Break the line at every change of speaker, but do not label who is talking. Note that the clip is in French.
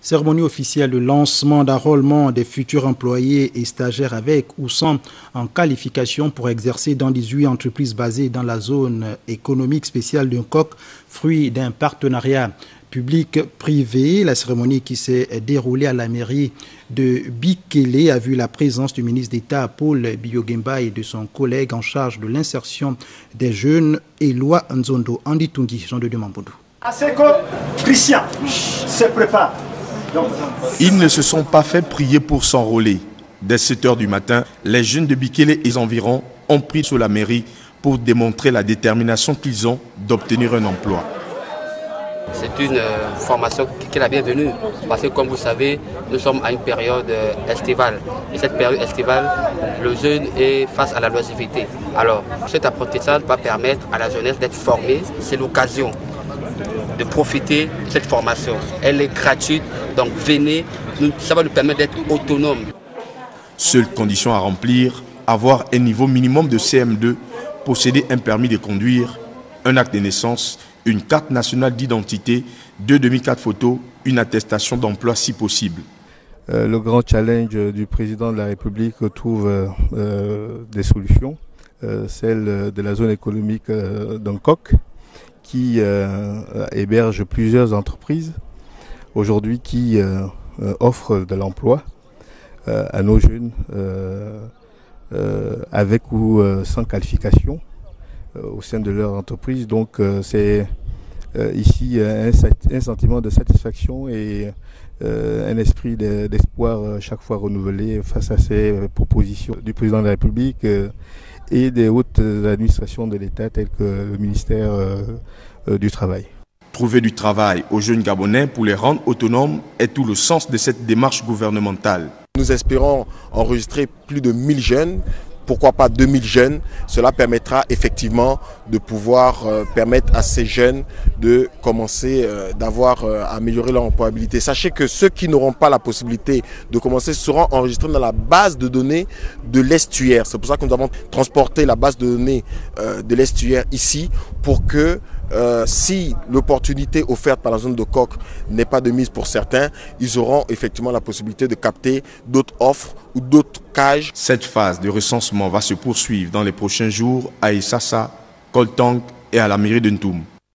Cérémonie officielle de lancement d'enrôlement des futurs employés et stagiaires avec ou sans en qualification pour exercer dans 18 entreprises basées dans la zone économique spéciale de Nkok, fruit d'un partenariat public-privé. La cérémonie qui s'est déroulée à la mairie de Bikele a vu la présence du ministre d'État Paul Biyogemba et de son collègue en charge de l'insertion des jeunes, Eloi Nzondo Anditungi, Jean de Demambodou.
Christian se prépare.
Ils ne se sont pas fait prier pour s'enrôler. Dès 7 h du matin, les jeunes de Bikele et environs ont pris sur la mairie pour démontrer la détermination qu'ils ont d'obtenir un emploi.
C'est une formation qui est la bienvenue parce que, comme vous savez, nous sommes à une période estivale. Et cette période estivale, le jeune est face à la longévité. Alors, cet apprentissage va permettre à la jeunesse d'être formée. C'est l'occasion de profiter de cette formation. Elle est gratuite, donc venez, ça va nous permettre d'être autonomes.
Seule condition à remplir, avoir un niveau minimum de CM2, posséder un permis de conduire, un acte de naissance, une carte nationale d'identité, 2 demi-4 photos, une attestation d'emploi si possible.
Le grand challenge du président de la République trouve des solutions. Celle de la zone économique d'Nkok, qui héberge plusieurs entreprises aujourd'hui qui offrent de l'emploi à nos jeunes avec ou sans qualification au sein de leur entreprise. Donc c'est ici un sentiment de satisfaction et un esprit d'espoir chaque fois renouvelé face à ces propositions du président de la République et des hautes administrations de l'État telles que le ministère du Travail.
Trouver du travail aux jeunes Gabonais pour les rendre autonomes est tout le sens de cette démarche gouvernementale.
Nous espérons enregistrer plus de 1000 jeunes, pourquoi pas 2000 jeunes. Cela permettra effectivement de pouvoir permettre à ces jeunes de commencer à améliorer leur employabilité. Sachez que ceux qui n'auront pas la possibilité de commencer seront enregistrés dans la base de données de l'estuaire. C'est pour ça que nous avons transporté la base de données de l'estuaire ici pour que si l'opportunité offerte par la zone de Nkok n'est pas de mise pour certains, ils auront effectivement la possibilité de capter d'autres offres ou d'autres cages.
Cette phase de recensement va se poursuivre dans les prochains jours à Issassa, Koltang et à la mairie de Ntoum.